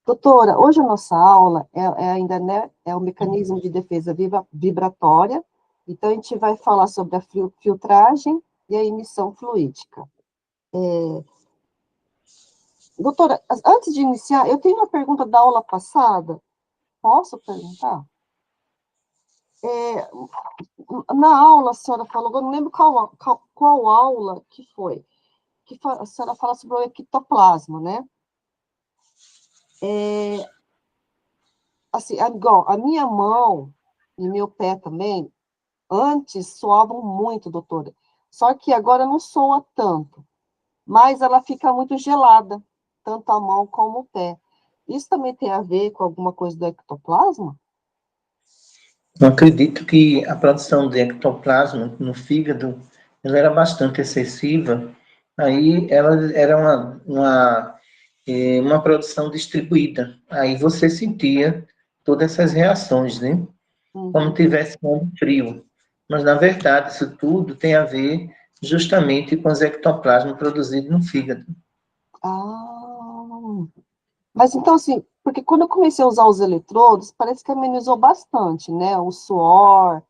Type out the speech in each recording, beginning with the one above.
Doutora, hoje a nossa aula ainda, né, é o mecanismo de defesa vibratória, então a gente vai falar sobre a filtragem e a emissão fluídica. Doutora, antes de iniciar, eu tenho uma pergunta da aula passada, posso perguntar? Na aula, a senhora falou, eu não lembro qual aula que foi, a senhora fala sobre o ectoplasma, né? Assim, igual, a minha mão e meu pé também, antes soavam muito, doutora, só que agora não soa tanto, mas ela fica muito gelada, tanto a mão como o pé. Isso também tem a ver com alguma coisa do ectoplasma? Eu acredito que a produção de ectoplasma no fígado ela era bastante excessiva, aí ela era uma produção distribuída. Aí você sentia todas essas reações, né? Como tivesse um frio. Mas, na verdade, isso tudo tem a ver justamente com os ectoplasmas produzidos no fígado. Ah, mas então, assim, porque quando eu comecei a usar os eletrodos, parece que amenizou bastante, né? O suor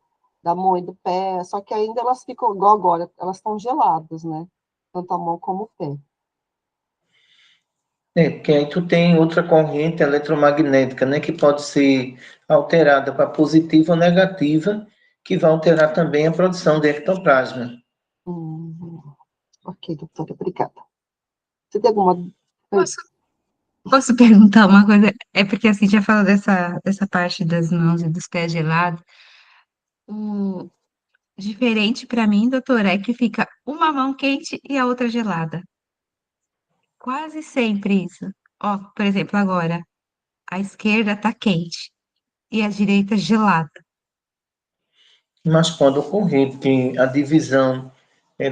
da mão e do pé, só que ainda elas ficam, igual agora, elas estão geladas, né? Tanto a mão como o pé. Porque aí tu tem outra corrente eletromagnética, né, que pode ser alterada para positiva ou negativa, que vai alterar também a produção de ectoplasma. Ok, doutora, obrigada. Você tem alguma... Posso perguntar uma coisa? É porque assim, já falou dessa parte das mãos e dos pés gelados. O diferente para mim, doutora, é que fica uma mão quente e a outra gelada. Quase sempre isso. Ó, por exemplo, agora, a esquerda tá quente e a direita gelada. Mas pode ocorrer, porque a divisão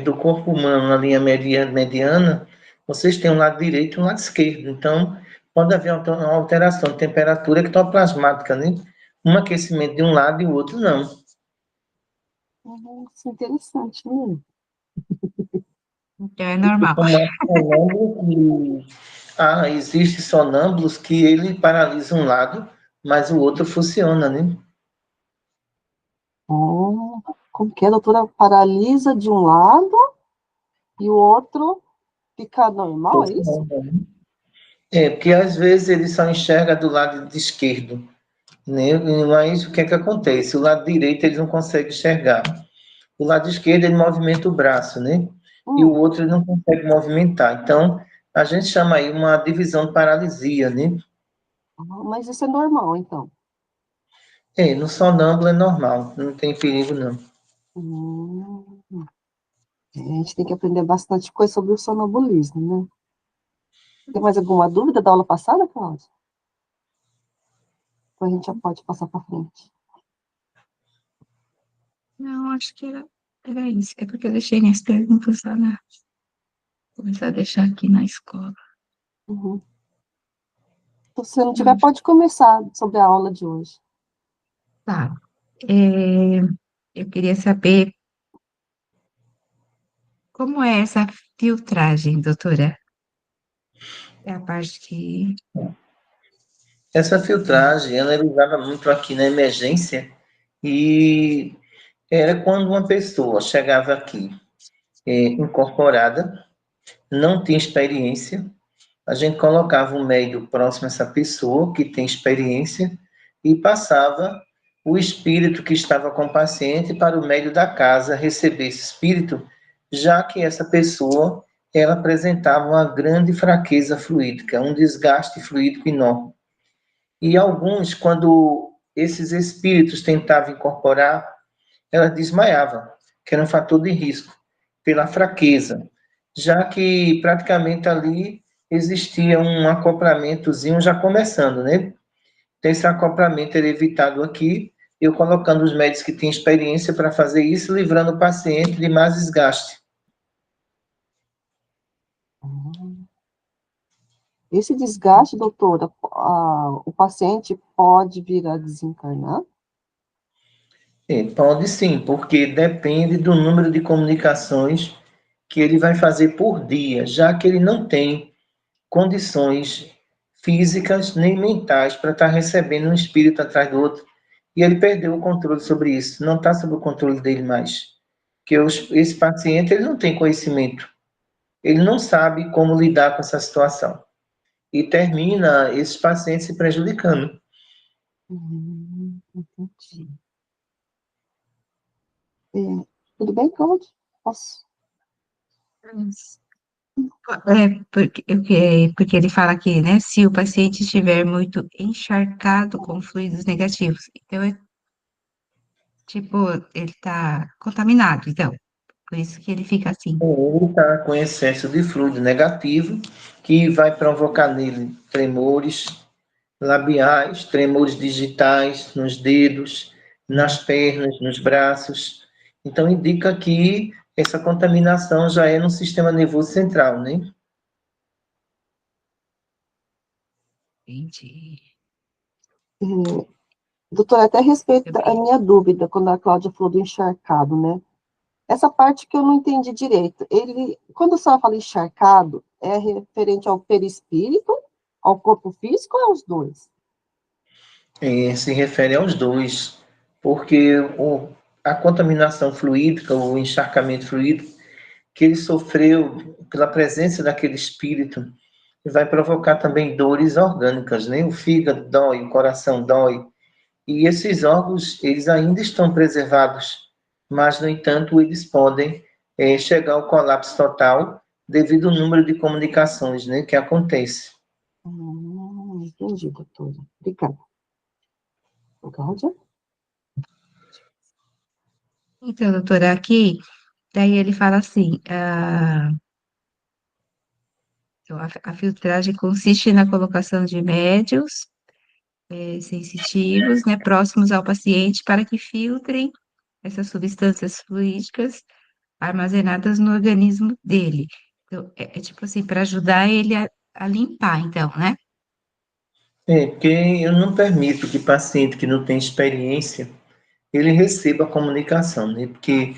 do corpo humano na linha mediana, vocês têm um lado direito e um lado esquerdo. Então, pode haver uma alteração de temperatura ectoplasmática, né? Um aquecimento de um lado e o outro não. Isso é interessante, né? Então é normal. Existe sonâmbulos que ele paralisa um lado, mas o outro funciona, né? Como que é, doutora? Paralisa de um lado e o outro fica normal, é isso? Porque às vezes ele só enxerga do lado esquerdo, né? Mas o que é que acontece? O lado direito ele não consegue enxergar. O lado esquerdo ele movimenta o braço, né? E o outro ele não consegue movimentar. Então, a gente chama aí uma divisão de paralisia, né? Mas isso é normal, então. No sonâmbulo é normal, não tem perigo não. A gente tem que aprender bastante coisa sobre o sonambulismo, né? Tem mais alguma dúvida da aula passada, Cláudia? Ou a gente já pode passar para frente? Não, acho que era isso. É porque eu deixei minhas perguntas lá na. Começar a deixar aqui na escola. Então, se você não tiver, pode começar sobre a aula de hoje. Tá. Eu queria saber como é essa filtragem, doutora? É a parte que... Essa filtragem, ela era usada muito aqui na emergência e era quando uma pessoa chegava aqui incorporada, não tinha experiência, a gente colocava um médium próximo a essa pessoa que tem experiência e passava o espírito que estava com o paciente para o médium da casa receber esse espírito, já que essa pessoa ela apresentava uma grande fraqueza fluídica, um desgaste fluídico enorme. E alguns, quando esses espíritos tentavam incorporar, ela desmaiava, que era um fator de risco, pela fraqueza, já que praticamente ali existia um acoplamentozinho já começando, né? Então, esse acoplamento era evitado aqui, eu colocando os médicos que têm experiência para fazer isso, livrando o paciente de mais desgaste. Esse desgaste, doutora, o paciente pode vir a desencarnar? Pode sim, porque depende do número de comunicações que ele vai fazer por dia, já que ele não tem condições físicas nem mentais para estar recebendo um espírito atrás do outro. E ele perdeu o controle sobre isso, não está sob o controle dele mais. Porque esse paciente ele não tem conhecimento, ele não sabe como lidar com essa situação. E termina esses pacientes se prejudicando. Entendi. Tudo bem, Cláudio? Posso? Porque ele fala aqui, né? Se o paciente estiver muito encharcado com fluidos negativos. Então, tipo, ele está contaminado, então. Por isso que ele fica assim. Ou está com excesso de fluido negativo, que vai provocar nele tremores labiais, tremores digitais nos dedos, nas pernas, nos braços. Então, indica que essa contaminação já é no sistema nervoso central, né? Entendi. É, doutora, até a respeito Muito da bem. minha dúvida, quando a Cláudia falou do encharcado, né? Essa parte que eu não entendi direito. Quando a senhora fala encharcado, é referente ao perispírito, ao corpo físico ou aos dois? Se refere aos dois, porque a contaminação fluídica, o encharcamento fluídico, que ele sofreu pela presença daquele espírito, vai provocar também dores orgânicas, né? O fígado dói, o coração dói, e esses órgãos, eles ainda estão preservados, mas, no entanto, eles podem chegar ao colapso total devido ao número de comunicações, né, que acontece. Entendi, doutora. Obrigada. Cláudia? Então, doutora, aqui, daí ele fala assim, então, a filtragem consiste na colocação de médios sensitivos, né, próximos ao paciente para que filtrem essas substâncias fluídicas armazenadas no organismo dele. Então, é tipo assim, para ajudar ele a limpar, então, né? Porque eu não permito que paciente que não tem experiência, ele receba a comunicação, né? Porque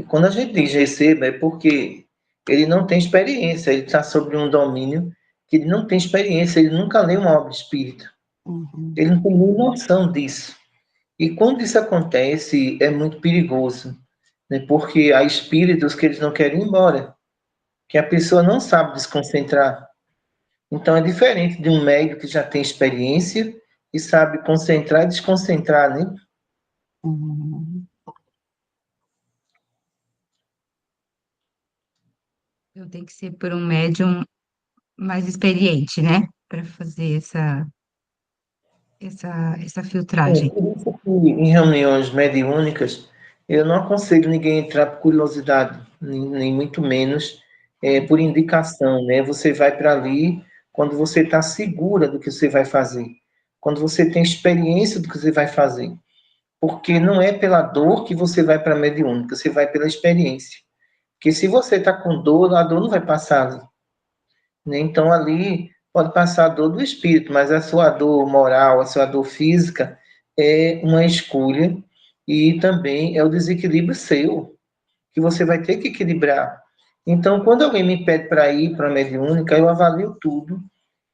quando a gente diz receba, é porque ele não tem experiência, ele está sobre um domínio que ele não tem experiência, ele nunca leu uma obra espírita, Uhum. ele não tem nem noção disso. E quando isso acontece, é muito perigoso, né? Porque há espíritos que eles não querem ir embora, que a pessoa não sabe desconcentrar. Então é diferente de um médico que já tem experiência e sabe concentrar e desconcentrar, né? Uhum. Eu tenho que ser por um médium mais experiente, né? Para fazer essa filtragem. Por isso que em reuniões mediúnicas eu não aconselho ninguém a entrar por curiosidade, nem muito menos por indicação, né? Você vai para ali quando você está segura do que você vai fazer, quando você tem experiência do que você vai fazer, porque não é pela dor que você vai para a mediúnica, você vai pela experiência. Porque se você está com dor, a dor não vai passar ali, né? Então ali pode passar a dor do espírito, mas a sua dor moral, a sua dor física é uma escolha e também é o desequilíbrio seu, que você vai ter que equilibrar. Então, quando alguém me pede para ir para a mediúnica, eu avalio tudo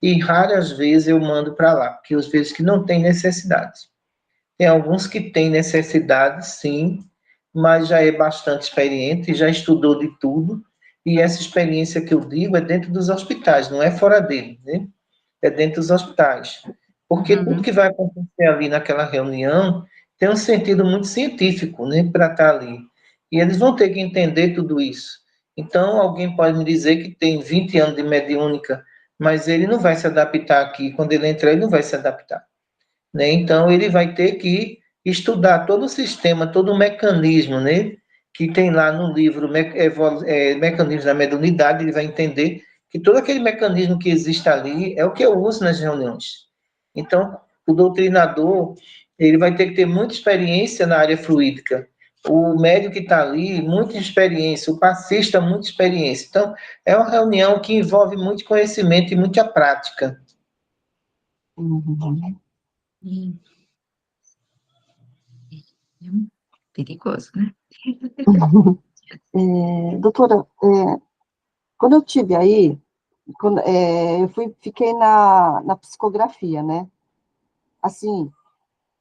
e raras vezes eu mando para lá, porque eu vejo que não tem necessidade. Tem alguns que têm necessidade, sim, mas já é bastante experiente, já estudou de tudo, e essa experiência que eu digo é dentro dos hospitais, não é fora dele, né? É dentro dos hospitais. Porque tudo Uhum. que vai acontecer ali naquela reunião tem um sentido muito científico, né, para estar ali. E eles vão ter que entender tudo isso. Então, alguém pode me dizer que tem 20 anos de mediúnica, mas ele não vai se adaptar aqui. Quando ele entrar, ele não vai se adaptar, né? Então, ele vai ter que estudar todo o sistema, todo o mecanismo, né? Que tem lá no livro Mecanismos da Mediunidade, ele vai entender que todo aquele mecanismo que existe ali é o que eu uso nas reuniões. Então, o doutrinador, ele vai ter que ter muita experiência na área fluídica. O médico que está ali, muita experiência. O passista, muita experiência. Então, é uma reunião que envolve muito conhecimento e muita prática. Uhum. E- Perigoso, né? Doutora, quando eu tive aí, fiquei na psicografia, né? Assim,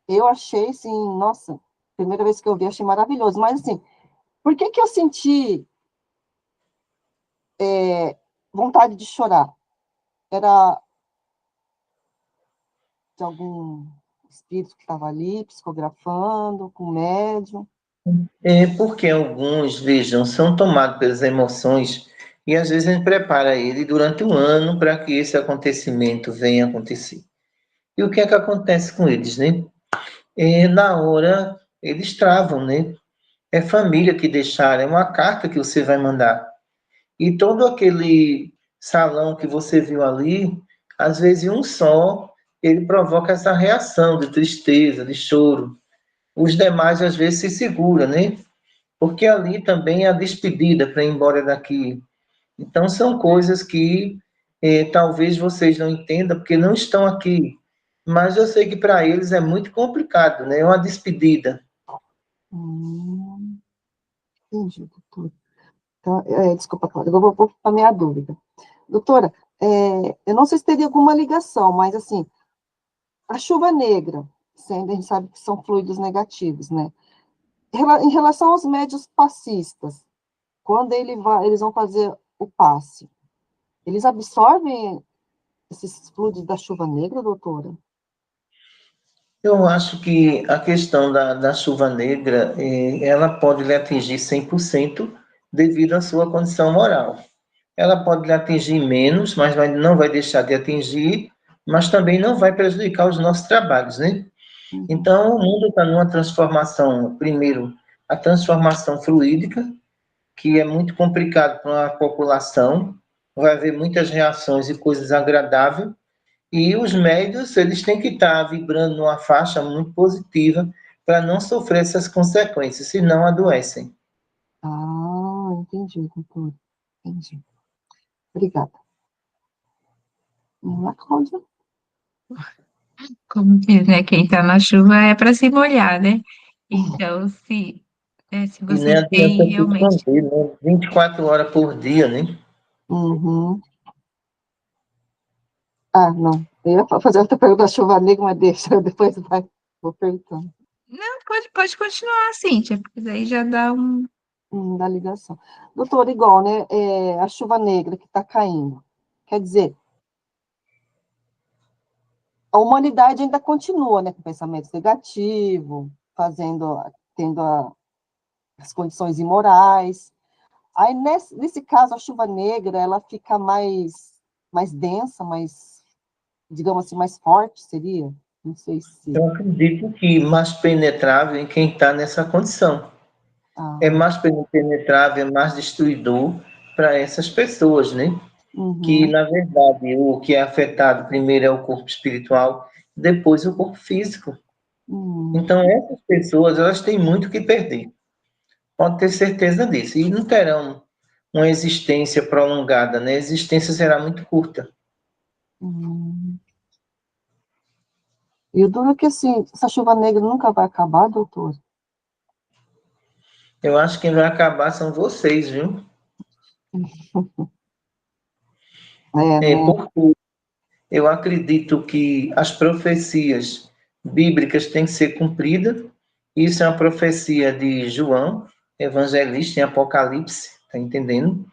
eu achei, assim, nossa, primeira vez que eu vi, achei maravilhoso, mas, assim, por que que eu senti vontade de chorar? Era de algum espírito que estava ali, psicografando, com médium? É porque alguns, vejam, são tomados pelas emoções e às vezes a gente prepara ele durante um ano para que esse acontecimento venha acontecer. E o que é que acontece com eles, né? Na hora, eles travam, né? É família que deixaram, é uma carta que você vai mandar. E todo aquele salão que você viu ali, às vezes um só, ele provoca essa reação de tristeza, de choro. Os demais, às vezes, se seguram, né? Porque ali também é a despedida para ir embora daqui. Então, são coisas que talvez vocês não entendam, porque não estão aqui. Mas eu sei que para eles é muito complicado, né? É uma despedida. Hum, entendi, doutor. Então, desculpa, Cláudia, eu vou para a minha dúvida. Doutora, eu não sei se teria alguma ligação, mas, assim, a chuva negra, sendo, a gente sabe que são fluidos negativos, né? Em relação aos médios passistas, quando eles vão fazer o passe, eles absorvem esses fluidos da chuva negra, doutora? Eu acho que a questão da chuva negra, ela pode lhe atingir 100% devido à sua condição moral. Ela pode lhe atingir menos, mas não vai deixar de atingir, mas também não vai prejudicar os nossos trabalhos, né? Uhum. Então, o mundo está numa transformação, primeiro, a transformação fluídica, que é muito complicado para a população, vai haver muitas reações e coisas agradáveis, e os médios, eles têm que estar vibrando numa faixa muito positiva para não sofrer essas consequências, senão adoecem. Ah, entendi, doutora. Entendi. Obrigada. Cláudia? Como diz, né? Quem tá na chuva é para se molhar, né? Então, se E nem vocês adianta têm se realmente. esconder, né? 24 horas por dia, né? Uhum. Ah, não. Eu ia fazer outra pergunta da chuva negra, mas deixa, depois vou perguntando. Não, pode continuar, Cíntia, porque daí já dá um. Da ligação. Doutor, igual, né? A chuva negra que está caindo. Quer dizer, a humanidade ainda continua, né, com pensamento negativo, tendo as condições imorais. Aí, nesse caso, a chuva negra, ela fica mais densa, digamos assim, mais forte, seria? Não sei se... Eu acredito que mais penetrável em quem está nessa condição. É Ah, mais penetrável, é mais destruidor para essas pessoas, né? Que, uhum, na verdade, o que é afetado primeiro é o corpo espiritual, depois o corpo físico. uhum, Então, essas pessoas, elas têm muito o que perder. Pode ter certeza disso. E não terão uma existência prolongada, né? A existência será muito curta. uhum. E o duro é que, assim, essa chuva negra nunca vai acabar, doutor? Eu acho que quem vai acabar são vocês, viu? É, né? Porque eu acredito que as profecias bíblicas têm que ser cumpridas. Isso é uma profecia de João, evangelista, em Apocalipse, tá entendendo?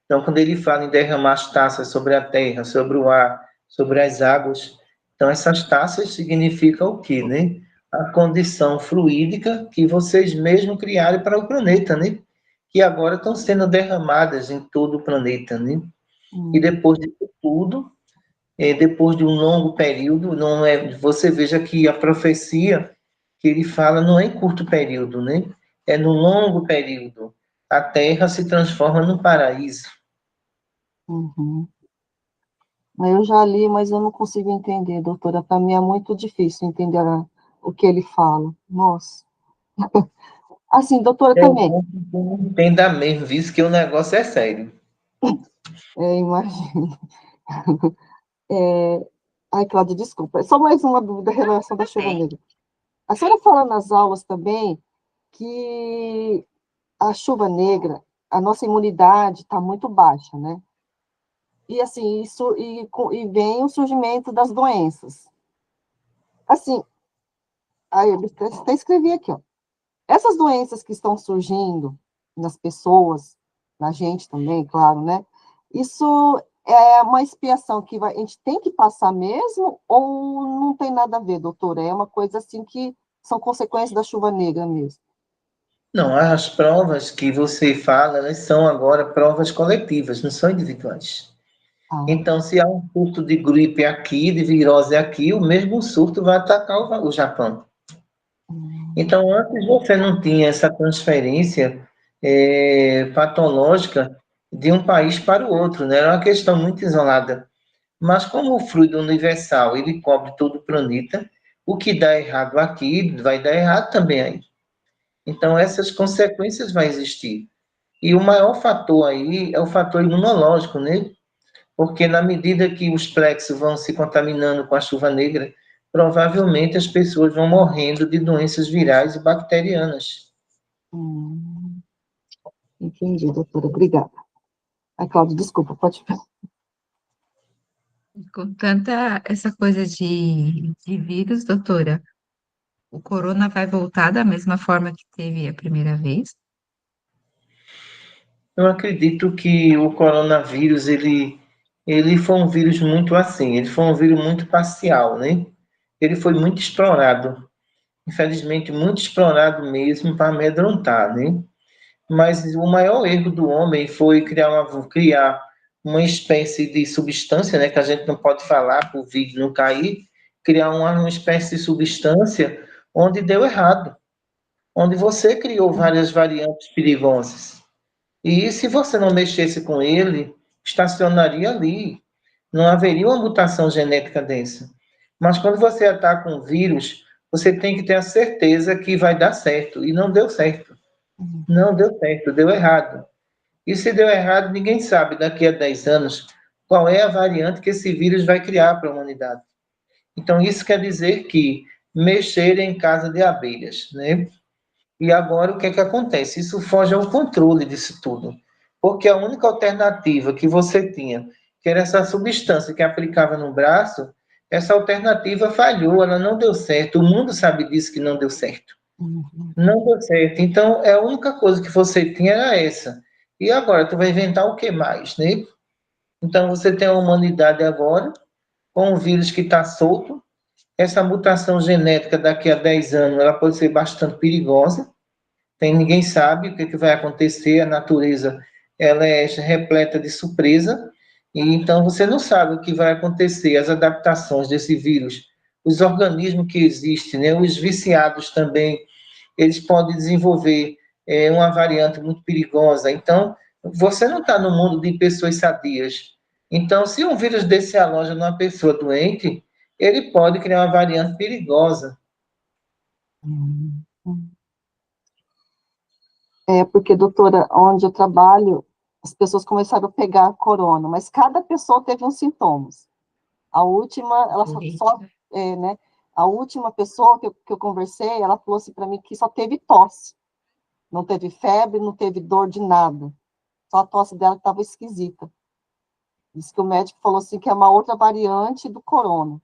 Então, quando ele fala em derramar as taças sobre a terra, sobre o ar, sobre as águas, então essas taças significam o quê, né? A condição fluídica que vocês mesmos criaram para o planeta, né? Que agora estão sendo derramadas em todo o planeta, né? E Hum, depois de tudo, depois de um longo período, não é, você veja que a profecia que ele fala não é em curto período, né? É no longo período. A Terra se transforma no paraíso. uhum. Eu já li, mas eu não consigo entender, doutora. Para mim é muito difícil entender o que ele fala. Nossa. Assim, doutora, É também, bom que não entenda mesmo, visto que o negócio é sério. imagino. É, ai, Cláudia, desculpa. É só mais uma dúvida em relação da Tudo chuva bem. negra. A senhora fala nas aulas também que a chuva negra, a nossa imunidade está muito baixa, né? e assim, e vem o surgimento das doenças. Assim, aí eu até escrevi aqui, ó. Essas doenças que estão surgindo nas pessoas, na gente também, claro, né? Isso é uma expiação que a gente tem que passar mesmo, ou não tem nada a ver, doutora? É uma coisa assim que são consequências da chuva negra mesmo. Não, as provas que você fala, elas são agora provas coletivas, não são individuais. Ah, Então, se há um surto de gripe aqui, de virose aqui, o mesmo surto vai atacar o Japão. hum, Então, antes você não tinha essa transferência patológica de um país para o outro, né? Era uma questão muito isolada. Mas como o fluido universal, ele cobre todo o planeta, o que dá errado aqui vai dar errado também aí. Então, essas consequências vão existir. E o maior fator aí é o fator imunológico, né? Porque na medida que os plexos vão se contaminando com a chuva negra, provavelmente as pessoas vão morrendo de doenças virais e bacterianas. hum, entendi, doutora, obrigada. A Cláudia, desculpa, pode. Com tanta essa coisa de vírus, doutora, o corona vai voltar da mesma forma que teve a primeira vez? Eu acredito que o coronavírus, ele foi um vírus muito assim, ele foi um vírus muito parcial, né? Ele foi muito explorado, infelizmente muito explorado mesmo para amedrontar, né? Mas o maior erro do homem foi criar uma espécie de substância, né, que a gente não pode falar para o vídeo não cair, criar uma espécie de substância onde deu errado, onde você criou várias variantes perigosas. E se você não mexesse com ele, estacionaria ali. Não haveria uma mutação genética densa. Mas quando você ataca um vírus, você tem que ter a certeza que vai dar certo. E não deu certo. Não deu certo, deu errado. E se deu errado, ninguém sabe daqui a 10 anos qual é a variante que esse vírus vai criar para a humanidade. Então, isso quer dizer que mexer em casa de abelhas, né? E agora o que é que acontece? Isso foge ao controle disso tudo. Porque a única alternativa que você tinha, que era essa substância que aplicava no braço, essa alternativa falhou, ela não deu certo. O mundo sabe disso que não deu certo. Uhum. Não deu certo. Então, a única coisa que você tinha era essa. E agora, tu vai inventar o que mais, né? Então, você tem a humanidade agora, com um vírus que está solto. Essa mutação genética, daqui a 10 anos, ela pode ser bastante perigosa. Ninguém sabe o que, que vai acontecer, a natureza ela é repleta de surpresa, e então você não sabe o que vai acontecer, as adaptações desse vírus, os organismos que existem, né, os viciados também, eles podem desenvolver uma variante muito perigosa. Então, você não está no mundo de pessoas sadias. Então, se um vírus desse se aloja numa pessoa doente, ele pode criar uma variante perigosa. Uhum. É, porque, doutora, onde eu trabalho, as pessoas começaram a pegar corona, mas cada pessoa teve uns sintomas. A última, ela Diferente, né? né? A última pessoa que eu conversei, ela falou assim para mim que só teve tosse, não teve febre, não teve dor de nada. Só a tosse dela que estava esquisita. Diz que o médico falou assim que é uma outra variante do corona.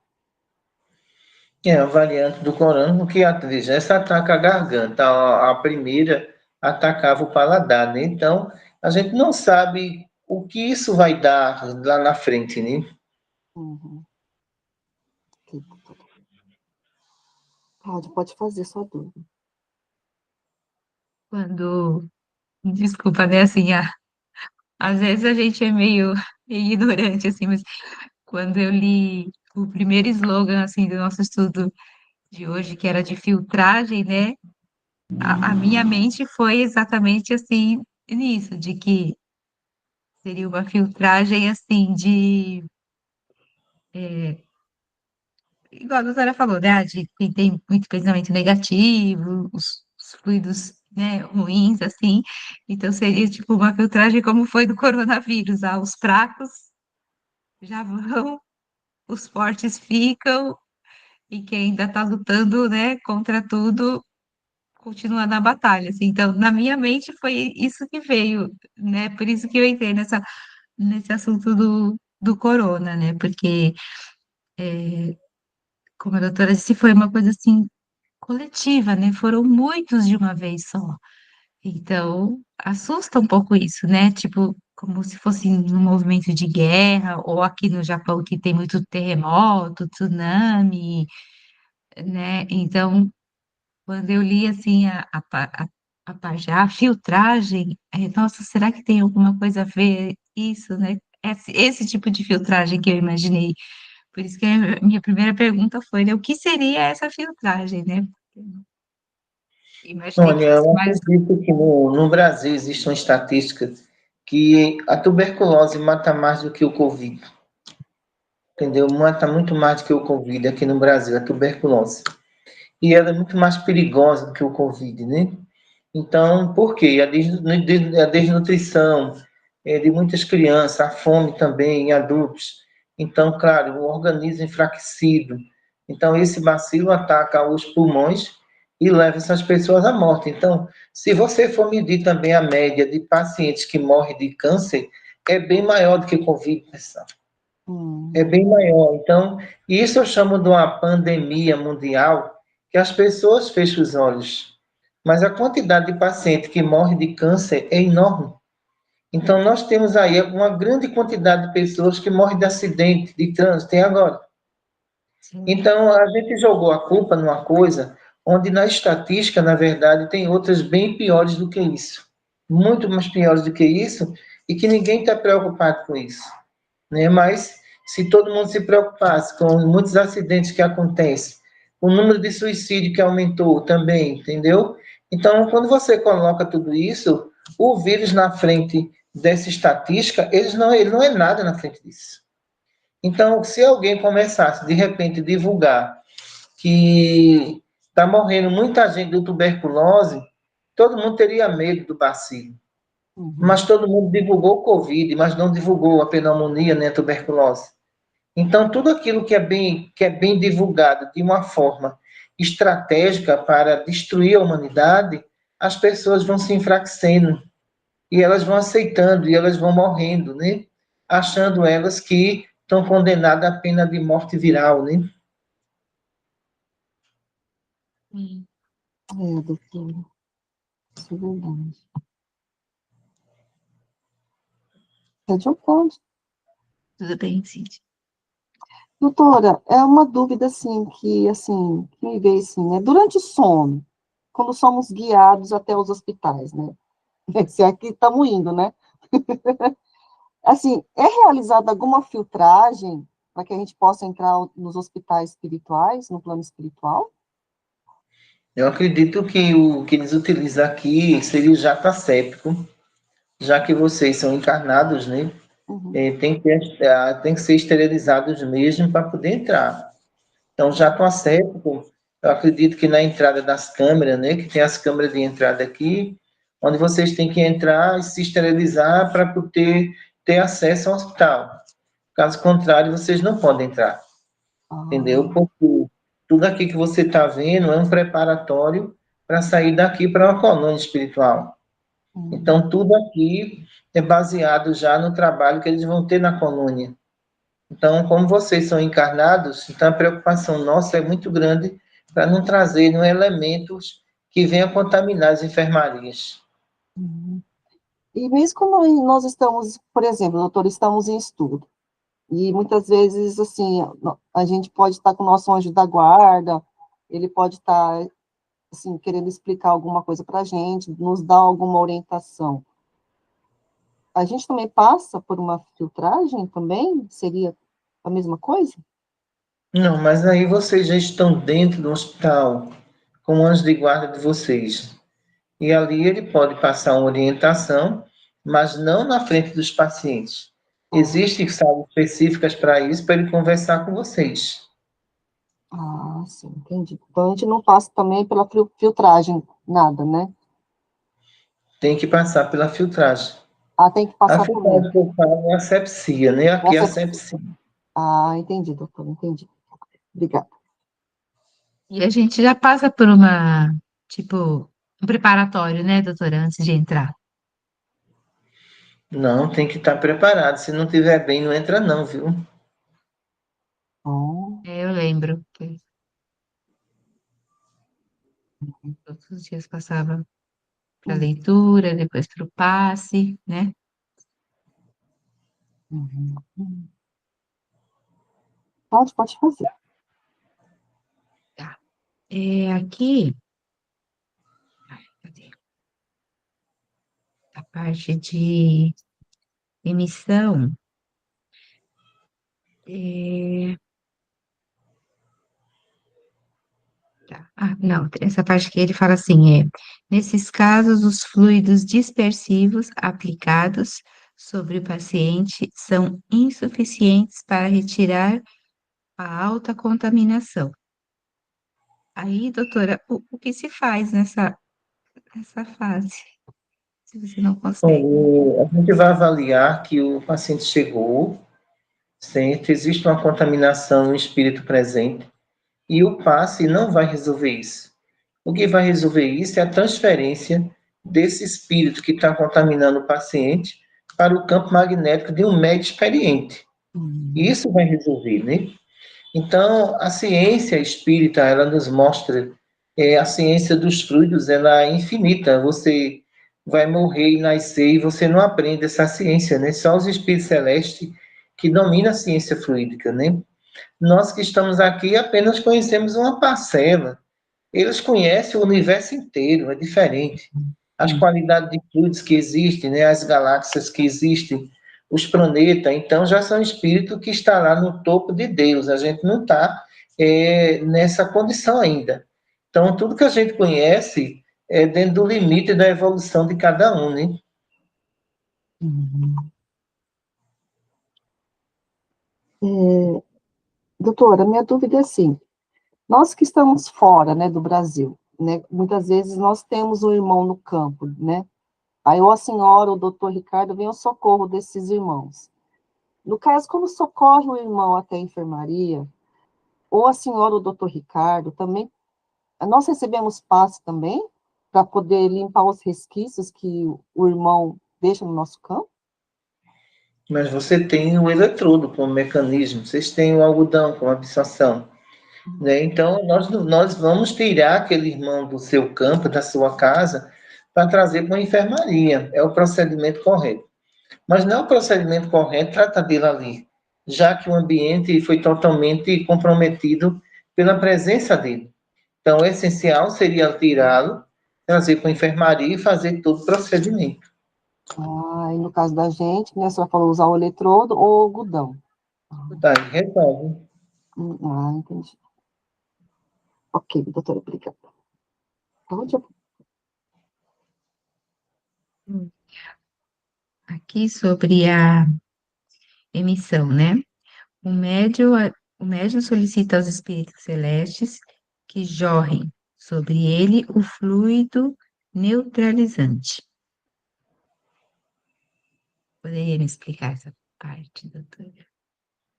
É a variante do corona, que essa ataca a garganta, a primeira atacava o paladar, né? Então, a gente não sabe o que isso vai dar lá na frente, né? Uhum. Ok, doutora. Pode fazer sua dúvida. Quando, desculpa, né, assim, às vezes a gente é meio ignorante, assim, mas quando eu li o primeiro slogan, assim, do nosso estudo de hoje, que era de filtragem, né, a minha mente foi exatamente, assim, nisso, de que seria uma filtragem, assim, igual a doutora falou, né, de quem tem muito pensamento negativo, os fluidos, né, ruins, assim, então seria, tipo, uma filtragem como foi do coronavírus, os fracos já vão, os fortes ficam, e quem ainda está lutando, né, contra tudo, continua na batalha, assim. Então, na minha mente foi isso que veio, né? Por isso que eu entrei nesse assunto do corona, né? Porque, como a doutora disse, foi uma coisa assim coletiva, né? Foram muitos de uma vez só. Então, assusta um pouco isso, né? Tipo, como se fosse um movimento de guerra, ou aqui no Japão que tem muito terremoto, tsunami, né? Então, quando eu li assim a parte, a filtragem, nossa, será que tem alguma coisa a ver isso, né? Esse tipo de filtragem que eu imaginei. Por isso que a minha primeira pergunta foi, né, o que seria essa filtragem, né? Imaginei que Olha, fosse eu mais. acredito que no Brasil existe uma estatística que a tuberculose mata mais do que o Covid, entendeu? Mata muito mais do que o Covid aqui no Brasil, a tuberculose. E ela é muito mais perigosa do que o Covid, né? Então, por quê? A desnutrição de muitas crianças, a fome também em adultos. Então, claro, o organismo enfraquecido. Então, esse bacilo ataca os pulmões e leva essas pessoas à morte. Então, se você for medir também a média de pacientes que morrem de câncer, é bem maior do que Covid, pessoal. É Hum, bem maior. Então, isso eu chamo de uma pandemia mundial, que as pessoas fecham os olhos. Mas a quantidade de paciente que morre de câncer é enorme. Então, nós temos aí uma grande quantidade de pessoas que morrem de acidente, de trânsito, tem agora. Sim. Então, a gente jogou a culpa numa coisa onde na estatística, na verdade, tem outras bem piores do que isso. Muito mais piores do que isso, e que ninguém está preocupado com isso, né? Mas se todo mundo se preocupasse com muitos acidentes que acontecem, o número de suicídio que aumentou também, entendeu? Então, quando você coloca tudo isso, o vírus na frente dessa estatística, ele não é nada na frente disso. Então, se alguém começasse de repente divulgar que está morrendo muita gente de tuberculose, todo mundo teria medo do bacilo. uhum, Mas todo mundo divulgou o Covid, mas não divulgou a pneumonia nem a tuberculose. Então, tudo aquilo que é bem divulgado de uma forma estratégica para destruir a humanidade, as pessoas vão se enfraquecendo e elas vão aceitando e elas vão morrendo, né? Achando elas que estão condenadas à pena de morte viral, né? Sim. doutor, isso é verdade. Pede um ponto. Tudo bem, Cíntia. Doutora, é uma dúvida, que me veio, assim, né? Durante o sono, quando somos guiados até os hospitais, né? Se é que estamos indo, né? Assim, é realizada alguma filtragem para que a gente possa entrar nos hospitais espirituais, no plano espiritual? Eu acredito que o que eles utilizam aqui seria o jato asséptico, já que vocês são encarnados, né? Uhum, Tem que ser esterilizados mesmo para poder entrar. Então, jato asséptico, eu acredito que na entrada das câmeras, né? Que tem as câmeras de entrada aqui, onde vocês têm que entrar e se esterilizar para poder ter acesso ao hospital. Caso contrário, vocês não podem entrar, entendeu? ah, Porque tudo aqui que você está vendo é um preparatório para sair daqui para uma colônia espiritual. hum, Então, tudo aqui é baseado já no trabalho que eles vão ter na colônia. Então, como vocês são encarnados, então a preocupação nossa é muito grande para não trazer elementos que venham contaminar as enfermarias. uhum. E mesmo quando nós estamos, por exemplo, doutor, estamos em estudo, e muitas vezes, assim, a gente pode estar com o nosso anjo da guarda, ele pode estar, assim, querendo explicar alguma coisa para a gente, nos dar alguma orientação. A gente também passa por uma filtragem também? Seria a mesma coisa? Não, mas aí vocês já estão dentro do hospital, com o anjo de guarda de vocês. E ali ele pode passar uma orientação, mas não na frente dos pacientes. Ah, Existem salas específicas para isso, para ele conversar com vocês. sim, entendi. Então, a gente não passa também pela filtragem, nada, né? Tem que passar pela filtragem. Ah, tem que A passar também. filtragem que eu falo é a asepsia, né? Aqui é a Essa... asepsia. Entendi, doutor, entendi. Obrigada. E a gente já passa por tipo, um preparatório, né, doutora, antes de entrar. Não, tem que estar preparado. Se não tiver bem, não entra não, viu? Oh, Eu lembro que todos os dias passava para hum, leitura, depois para o passe, né? uhum. Pode fazer. Tá. Aqui, ai, cadê? A parte de emissão. É, tá. Ah, não, essa parte que ele fala assim, nesses casos, os fluidos dispersivos aplicados sobre o paciente são insuficientes para retirar a alta contaminação. Aí, doutora, o que se faz nessa fase, se você não consegue? Olha, a gente vai avaliar que o paciente chegou, sente, existe uma contaminação no espírito presente, e o passe não vai resolver isso. O que vai resolver isso é a transferência desse espírito que está contaminando o paciente para o campo magnético de um médico experiente. E Uhum, isso vai resolver, né? Então, a ciência espírita, ela nos mostra, a ciência dos fluidos, ela é infinita. Você vai morrer e nascer e você não aprende essa ciência, né? Só os espíritos celestes que dominam a ciência fluídica, né? Nós que estamos aqui apenas conhecemos uma parcela. Eles conhecem o universo inteiro, é diferente. As uhum, qualidades de fluidos que existem, né, as galáxias que existem, os planetas, então já são espíritos que estão lá no topo de Deus. A gente não está nessa condição ainda. Então, tudo que a gente conhece é dentro do limite da evolução de cada um, né? uhum. É, doutora, minha dúvida é assim, nós que estamos fora, né, do Brasil, né, muitas vezes nós temos um irmão no campo, né, aí ou a senhora, ou o doutor Ricardo, vem ao socorro desses irmãos. No caso, como socorre o irmão até a enfermaria, ou a senhora, ou o doutor Ricardo, também, nós recebemos passe também, para poder limpar os resquícios que o irmão deixa no nosso campo? Mas você tem o eletrodo como mecanismo, vocês têm o algodão como absorção. Né? Então, nós vamos tirar aquele irmão do seu campo, da sua casa, para trazer para a enfermaria. É o procedimento correto. Mas não é o procedimento correto tratar dele ali, já que o ambiente foi totalmente comprometido pela presença dele. Então, o essencial seria tirá-lo, trazer para a enfermaria e fazer todo o procedimento. Ah, e no caso da gente, né, a senhora falou usar o eletrodo ou o algodão. Daí resolve. Entendi. Ok, doutora, obrigada. Pode? Hum. Aqui sobre a emissão, né? O médium, o médium solicita aos espíritos celestes que jorrem sobre ele o fluido neutralizante. Poderia me explicar essa parte, doutora?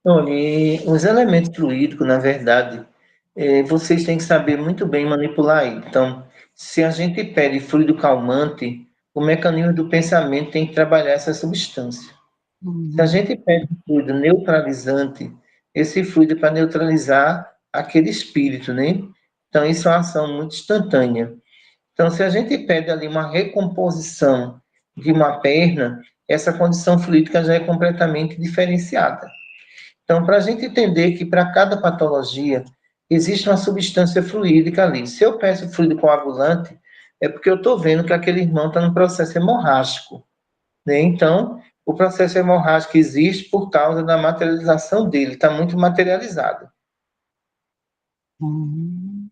Olha, e os elementos fluídicos, na verdade, vocês têm que saber muito bem manipular ele. Então, se a gente pede fluido calmante, o mecanismo do pensamento tem que trabalhar essa substância. Se a Uhum, gente pede fluido neutralizante, esse fluido é para neutralizar aquele espírito, né? Então, isso é uma ação muito instantânea. Então, se a gente pede ali uma recomposição de uma perna, essa condição fluídica já é completamente diferenciada. Então, para a gente entender que para cada patologia existe uma substância fluídica ali. Se eu peço fluido coagulante, é porque eu estou vendo que aquele irmão está no processo hemorrágico, né? Então, o processo hemorrágico existe por causa da materialização dele, está muito materializado. uhum.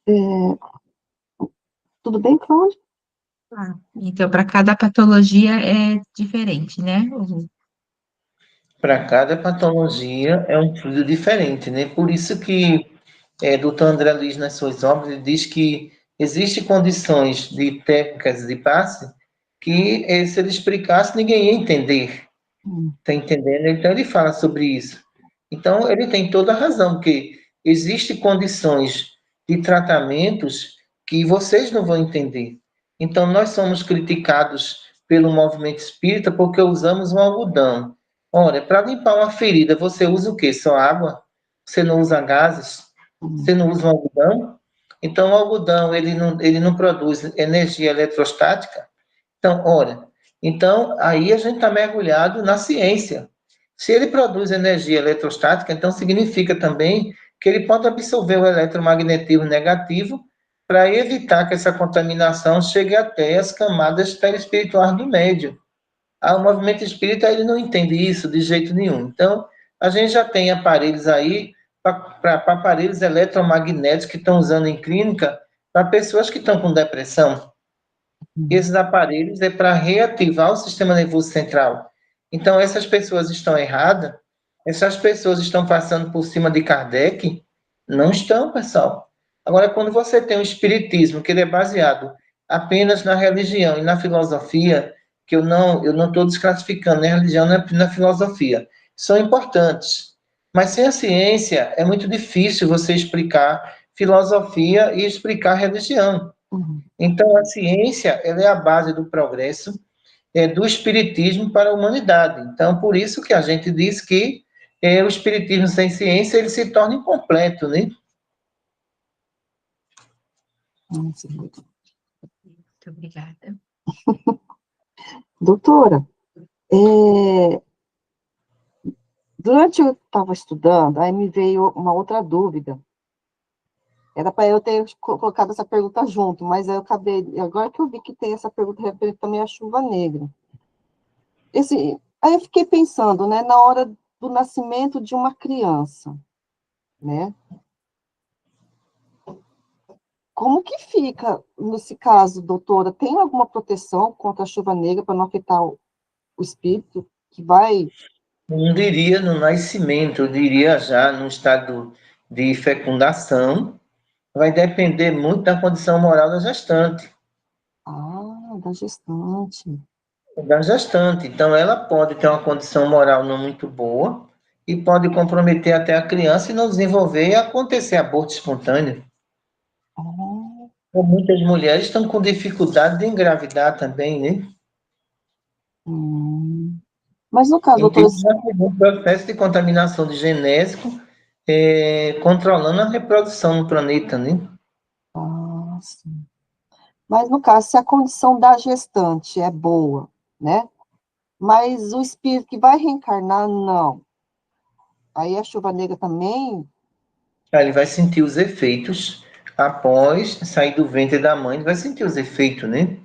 É, tudo bem, Cláudia? Ah, então, para cada patologia é diferente, né? Para cada patologia é um fluido diferente, né? Por isso que Dr. André Luiz, nas suas obras, ele diz que existem condições de técnicas de passe que, se ele explicasse, ninguém ia entender. Hum, Está entendendo? Então, ele fala sobre isso. Então, ele tem toda a razão, porque existem condições de tratamentos que vocês não vão entender. Então, nós somos criticados pelo movimento espírita porque usamos um algodão. Ora, para limpar uma ferida, você usa o quê? Só água? Você não usa gases? Você não usa um algodão? Então, o algodão, ele não produz energia eletrostática? Então, ora, então aí a gente está mergulhado na ciência. Se ele produz energia eletrostática, então significa também que ele pode absorver o eletromagnetismo negativo para evitar que essa contaminação chegue até as camadas perispirituais do médium. O movimento espírita ele não entende isso de jeito nenhum. Então, a gente já tem aparelhos aí, para aparelhos eletromagnéticos que estão usando em clínica para pessoas que estão com depressão. Esses aparelhos é para reativar o sistema nervoso central. Então, essas pessoas estão erradas? Essas pessoas estão passando por cima de Kardec? Não estão, pessoal. Agora, quando você tem o espiritismo, que ele é baseado apenas na religião e na filosofia, que eu não estou desclassificando nem a religião nem na filosofia, são importantes. Mas sem a ciência, é muito difícil você explicar filosofia e explicar religião. Então, a ciência ela é a base do progresso, do espiritismo para a humanidade. Então, por isso que a gente diz que o espiritismo sem ciência ele se torna incompleto, né? Muito obrigada. Doutora, durante eu estava estudando, aí me veio uma outra dúvida. Era para eu ter colocado essa pergunta junto, mas eu acabei, agora que eu vi que tem essa pergunta referente também à chuva negra. Aí eu fiquei pensando, né, na hora do nascimento de uma criança, né? Como que fica nesse caso, doutora? Tem alguma proteção contra a chuva negra para não afetar o espírito que vai... Não diria no nascimento, eu diria já no estado de fecundação, vai depender muito da condição moral da gestante. Da gestante. Da gestante. Então, ela pode ter uma condição moral não muito boa e pode comprometer até a criança e não desenvolver e acontecer aborto espontâneo. Ah, Muitas mulheres estão com dificuldade de engravidar também, né? Mas no caso, Então, doutora... já tem um processo de contaminação de genético controlando a reprodução no planeta, né? Sim. Mas no caso, se a condição da gestante é boa, né? Mas o espírito que vai reencarnar, não. Aí a chuva negra também... Ele vai sentir os efeitos após sair do ventre da mãe, ele vai sentir os efeitos, né?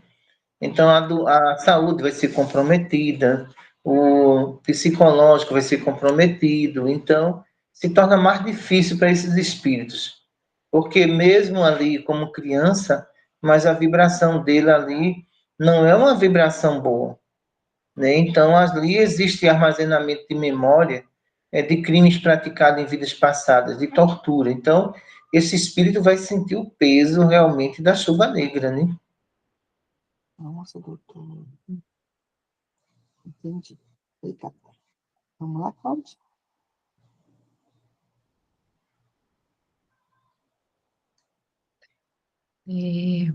Então, a saúde vai ser comprometida, o psicológico vai ser comprometido, então, se torna mais difícil para esses espíritos, porque mesmo ali como criança, mas a vibração dele ali não é uma vibração boa, né? Então, ali existe armazenamento de memória de crimes praticados em vidas passadas, de tortura. Então, esse espírito vai sentir o peso realmente da chuva negra, né? Nossa, doutora. Entendi. Obrigada. Vamos lá, Cláudia. É,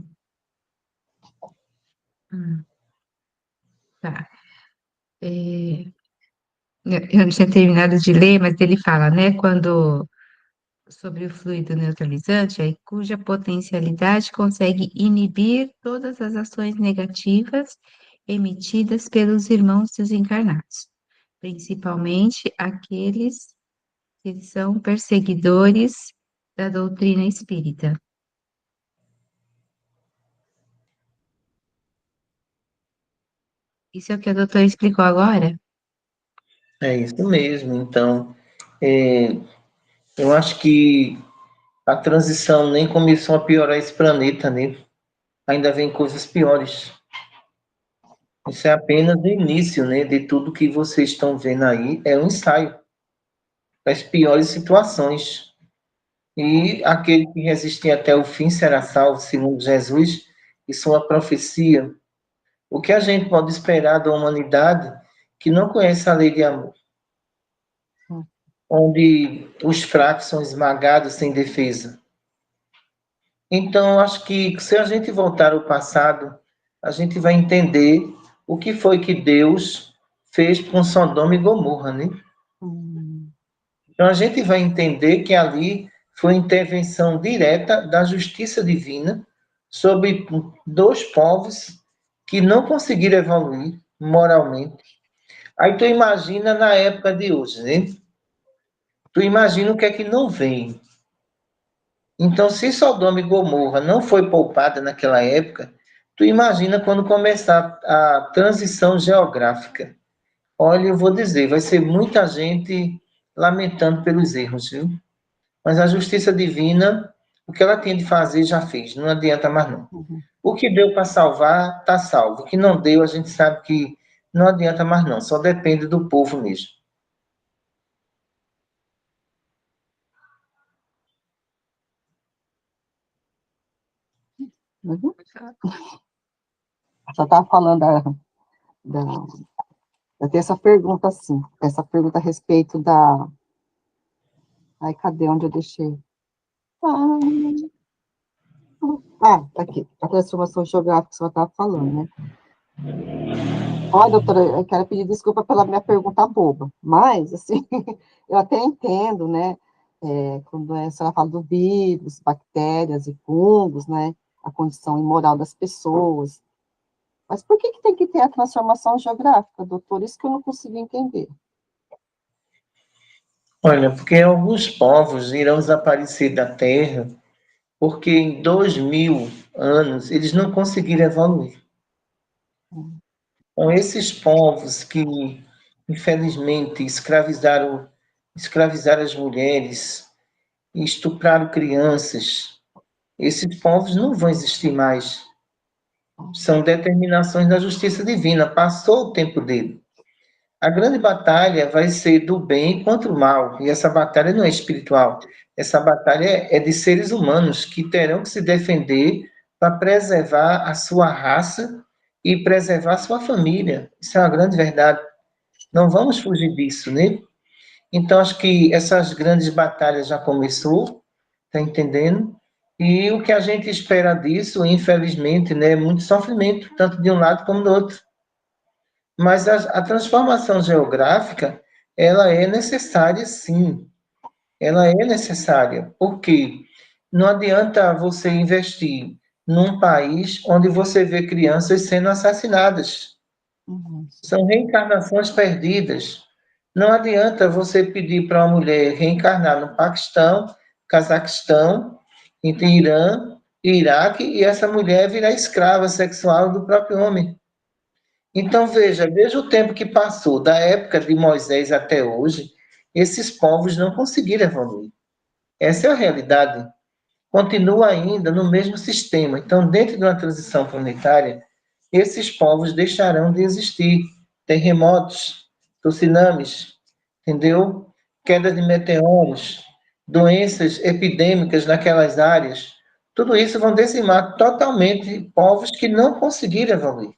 tá. É, eu não tinha terminado de ler, mas ele fala, né, quando sobre o fluido neutralizante, aí, cuja potencialidade consegue inibir todas as ações negativas emitidas pelos irmãos desencarnados, principalmente aqueles que são perseguidores da doutrina espírita. Isso é o que a doutora explicou agora? É isso mesmo. Então, eu acho que a transição nem começou a piorar esse planeta, né? Ainda vem coisas piores. Isso é apenas o início, né? De tudo que vocês estão vendo aí, é um ensaio das piores situações. E aquele que resistir até o fim será salvo, segundo Jesus, isso é uma profecia. O que a gente pode esperar da humanidade que não conhece a lei de amor? Onde os fracos são esmagados sem defesa. Então, acho que se a gente voltar ao passado, a gente vai entender o que foi que Deus fez com Sodoma e Gomorra, né? Então a gente vai entender que ali foi intervenção direta da justiça divina sobre dois povos que não conseguiram evoluir moralmente. Aí tu imagina na época de hoje, né? Tu imagina o que é que não vem. Então, se Sodoma e Gomorra não foi poupada naquela época, tu imagina quando começar a transição geográfica. Olha, eu vou dizer, vai ser muita gente lamentando pelos erros, viu? Mas a justiça divina, o que ela tinha de fazer, já fez. Não adianta mais não. O que deu para salvar, está salvo. O que não deu, a gente sabe que não adianta mais não. Só depende do povo mesmo. Já estava falando ter essa pergunta, assim, essa pergunta a respeito da... Ai, cadê onde eu deixei? Tá aqui, a transformação geográfica que você estava falando, né? Olha, doutora, eu quero pedir desculpa pela minha pergunta boba, mas, assim, eu até entendo, né, quando a senhora fala do vírus, bactérias e fungos, né, a condição imoral das pessoas, mas por que tem que ter a transformação geográfica, doutor? Isso que eu não consigo entender. Olha, porque alguns povos irão desaparecer da Terra porque em 2000 anos eles não conseguiram evoluir. Então, esses povos que, infelizmente, escravizaram as mulheres, estupraram crianças, esses povos não vão existir mais. São determinações da justiça divina, passou o tempo dele. A grande batalha vai ser do bem contra o mal, e essa batalha não é espiritual, essa batalha é de seres humanos que terão que se defender para preservar a sua raça e preservar a sua família. Isso é uma grande verdade. Não vamos fugir disso, né? Então, acho que essas grandes batalhas já começou, tá entendendo? E o que a gente espera disso, infelizmente, né, é muito sofrimento, tanto de um lado como do outro. Mas a transformação geográfica, ela é necessária, sim. Ela é necessária, porque não adianta você investir num país onde você vê crianças sendo assassinadas. São reencarnações perdidas. Não adianta você pedir para uma mulher reencarnar no Paquistão, Cazaquistão, entre Irã e Iraque, e essa mulher virar escrava sexual do próprio homem. Então, veja o tempo que passou, da época de Moisés até hoje, esses povos não conseguiram evoluir. Essa é a realidade. Continua ainda no mesmo sistema. Então, dentro de uma transição planetária, esses povos deixarão de existir. Terremotos, tsunamis, entendeu? Queda de meteoros, doenças epidêmicas naquelas áreas. Tudo isso vão dizimar totalmente povos que não conseguiram evoluir.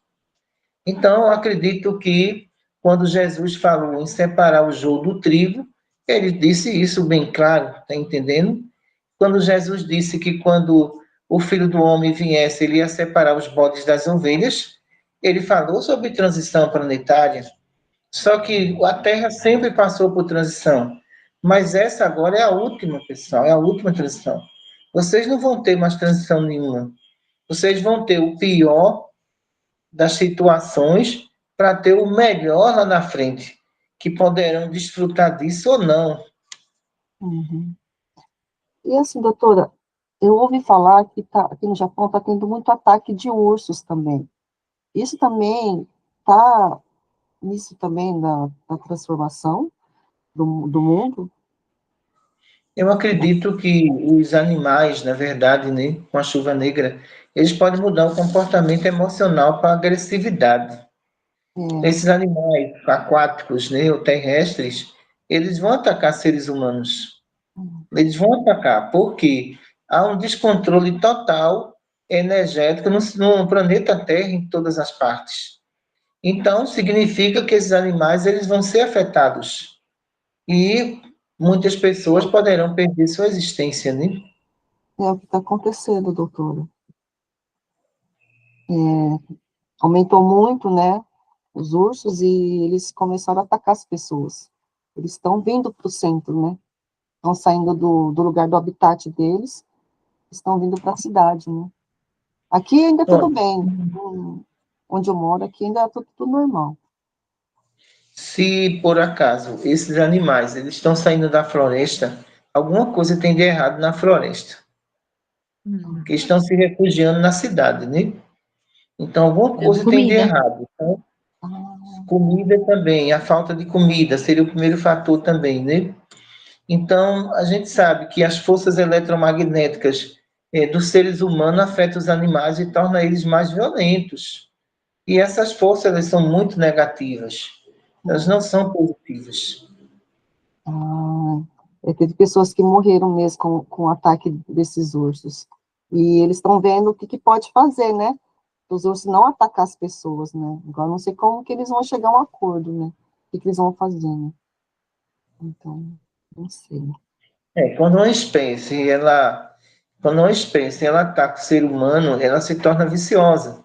Então, acredito que quando Jesus falou em separar o joio do trigo, ele disse isso bem claro, está entendendo? Quando Jesus disse que quando o Filho do Homem viesse, ele ia separar os bodes das ovelhas, ele falou sobre transição planetária. Só que a Terra sempre passou por transição. Mas essa agora é a última, pessoal, é a última transição. Vocês não vão ter mais transição nenhuma. Vocês vão ter o pior das situações para ter o melhor lá na frente, que poderão desfrutar disso ou não. E assim, doutora, eu ouvi falar que aqui no Japão está tendo muito ataque de ursos também. Isso também está nisso também na transformação do mundo? Eu acredito que os animais, na verdade, né, com a chuva negra, eles podem mudar o comportamento emocional para agressividade. Esses animais aquáticos, né, ou terrestres, eles vão atacar seres humanos. Eles vão atacar, porque há um descontrole total energético no planeta Terra em todas as partes. Então, significa que esses animais eles vão ser afetados. E muitas pessoas poderão perder sua existência, né? É o que está acontecendo, doutora. aumentou muito, né, os ursos, e eles começaram a atacar as pessoas. Eles estão vindo para o centro, né, estão saindo do lugar do habitat deles, estão vindo para a cidade, né. Aqui ainda é tudo Olha, bem, onde eu moro, aqui ainda é tudo normal. se por acaso esses animais eles estão saindo da floresta, alguma coisa tem de errado na floresta, Hum. que estão se refugiando na cidade, né? Então alguma Dando coisa tem de comida. errado. Então, Ah, comida também, a falta de comida seria o primeiro fator também, né? Então a gente sabe que as forças eletromagnéticas dos seres humanos afetam os animais e tornam eles mais violentos. E essas forças elas são muito negativas, elas não são positivas. ah, teve pessoas que morreram mesmo com o ataque desses ursos. E eles estão vendo o que, que pode fazer, né? Os ursos não atacar as pessoas, né? Agora não sei como que eles vão chegar a um acordo, né? O que, que eles vão fazer, né? Então, não sei. Quando uma espécie ela ataca o ser humano, ela se torna viciosa.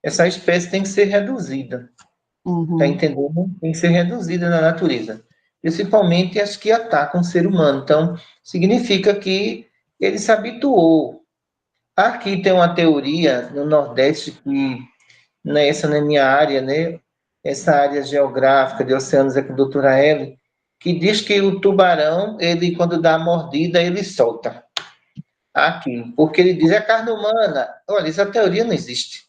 Essa espécie tem que ser reduzida, tá Uhum, entendendo? Tem que ser reduzida na natureza, principalmente as que atacam o ser humano. Então, significa que ele se habituou. Aqui tem uma teoria no Nordeste que essa na minha área, né? Essa área geográfica de oceanos é com a doutora Ellie, que diz que o tubarão, ele quando dá a mordida, ele solta aqui, porque ele diz é carne humana. Olha, essa teoria não existe.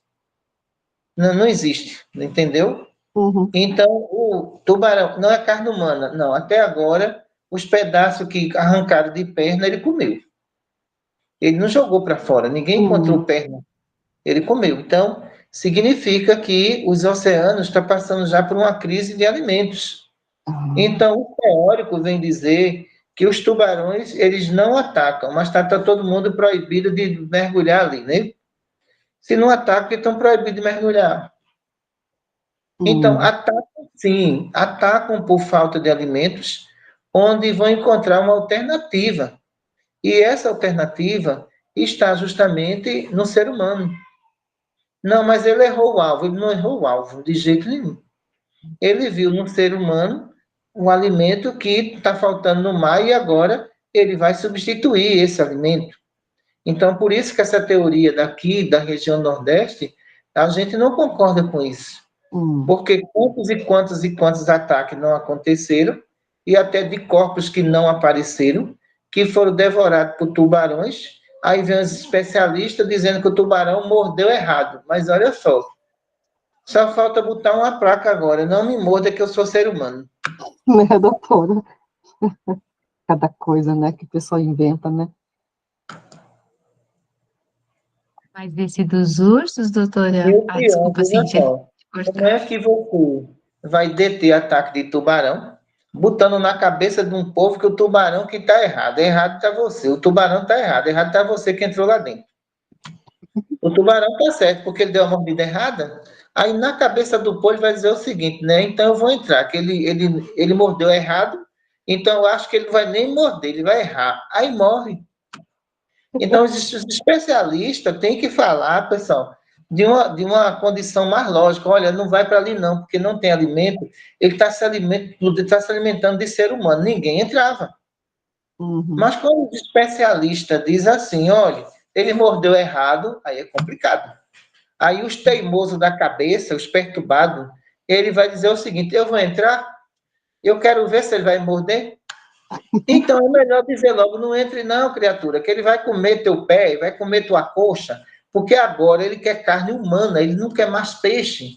Não, não existe, entendeu? uhum, Então, o tubarão não é carne humana, não. Até agora, os pedaços que arrancaram de perna, ele comeu. Ele não jogou para fora, ninguém uhum. encontrou perna, ele comeu. Então, significa que os oceanos estão passando já por uma crise de alimentos. Ah, Então, o teórico vem dizer que os tubarões, eles não atacam, mas está todo mundo proibido de mergulhar ali, né? Se não atacam, estão proibidos de mergulhar. Então, uhum. atacam sim, atacam por falta de alimentos, onde vão encontrar uma alternativa. E essa alternativa está justamente no ser humano. Não, mas ele errou o alvo, ele não errou o alvo, de jeito nenhum. Ele viu no ser humano um alimento que está faltando no mar e agora ele vai substituir esse alimento. Então, por isso que essa teoria daqui, da região Nordeste, a gente não concorda com isso. Uhum. Porque quantos e quantos e quantos ataques não aconteceram, e até de corpos que não apareceram, que foram devorados por tubarões. Aí vem os especialistas dizendo que o tubarão mordeu errado. Mas olha só falta botar uma placa agora. Não me morda que eu sou ser humano. Né, doutora? Cada coisa, né, que o pessoal inventa, né? Mas esse dos ursos, E doutora? o Ah, pior, desculpa, veja Cíntia, só, te como cortar. é que você vai deter ataque de tubarão, botando na cabeça de um povo que o tubarão que está errado. Errado está você, o tubarão está errado, errado está você que entrou lá dentro. O tubarão está certo, porque ele deu a mordida errada. Aí na cabeça do povo ele vai dizer o seguinte, né? Então eu vou entrar, que ele mordeu errado, então eu acho que ele não vai nem morder, ele vai errar. Aí morre. Então, os especialistas têm que falar, pessoal, de uma condição mais lógica. Olha, não vai para ali não, porque não tem alimento. Ele está se alimentando de ser humano. Ninguém entrava. Uhum. Mas quando o especialista diz assim, olha, ele mordeu errado, aí é complicado. Aí os teimosos da cabeça, os perturbados, ele vai dizer o seguinte, eu vou entrar, eu quero ver se ele vai morder. Então é melhor dizer logo, não entre não, criatura, que ele vai comer teu pé, vai comer tua coxa, porque agora ele quer carne humana, ele não quer mais peixe.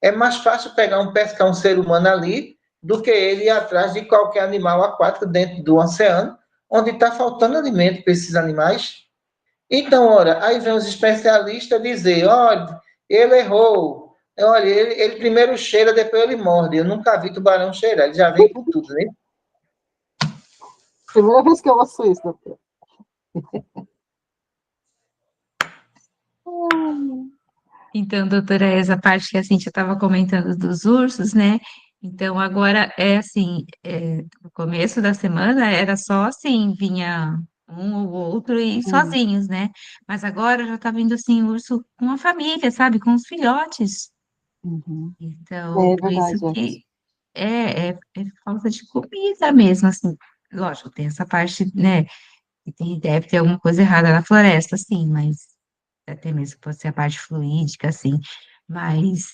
É mais fácil pescar um ser humano ali do que ele ir atrás de qualquer animal aquático dentro do oceano, onde está faltando alimento para esses animais. Então, ora, aí vem os especialistas dizer, olha, ele errou, olha, ele primeiro cheira, depois ele morde. Eu nunca vi tubarão cheirar, ele já vem com tudo, né? Primeira vez que eu ouço isso, doutora. Então, doutora, essa parte que a Cíntia estava comentando dos ursos, né? Então, agora é assim, no começo da semana era só assim, vinha um ou outro e Uhum. sozinhos, né? Mas agora já tá vindo assim urso com a família, sabe? Com os filhotes. Uhum. Então, É por isso verdade, é. que é falta de comida mesmo, assim. Lógico, tem essa parte, né? Que deve ter alguma coisa errada na floresta, sim, mas até mesmo pode ser a parte fluídica, assim. Mas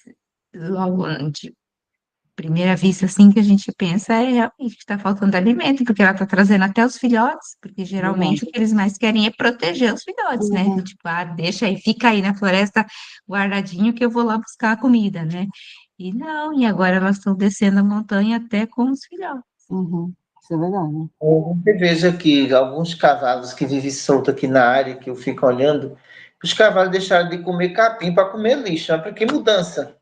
logo de primeira vista, assim, que a gente pensa é realmente que está faltando alimento, porque ela está trazendo até os filhotes, porque geralmente o Verdade. que eles mais querem é proteger os filhotes, né? Do Uhum. tipo, deixa aí, fica aí na floresta guardadinho que eu vou lá buscar a comida, né? E não, e agora elas estão descendo a montanha até com os filhotes. Uhum. Isso é verdade. Você veja que alguns cavalos que vivem soltos aqui na área, que eu fico olhando, os cavalos deixaram de comer capim para comer lixo. Olha que mudança.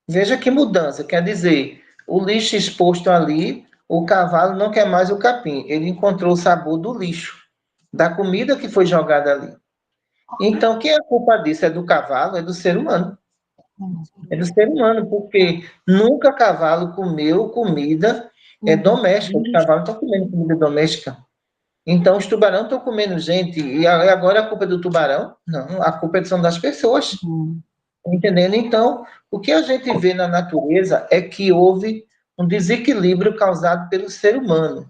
Veja que mudança. Quer dizer, o lixo exposto ali, o cavalo não quer mais o capim. Ele encontrou o sabor do lixo, da comida que foi jogada ali. Então, quem é a culpa disso? É do cavalo? É do ser humano. É do ser humano, porque nunca cavalo comeu comida Uhum. doméstica. Os cavalos estão comendo comida doméstica. Então, os tubarões estão comendo gente. E agora a culpa é do tubarão? Não, a culpa são das pessoas. Uhum. Entendendo? Então, o que a gente vê na natureza é que houve um desequilíbrio causado pelo ser humano.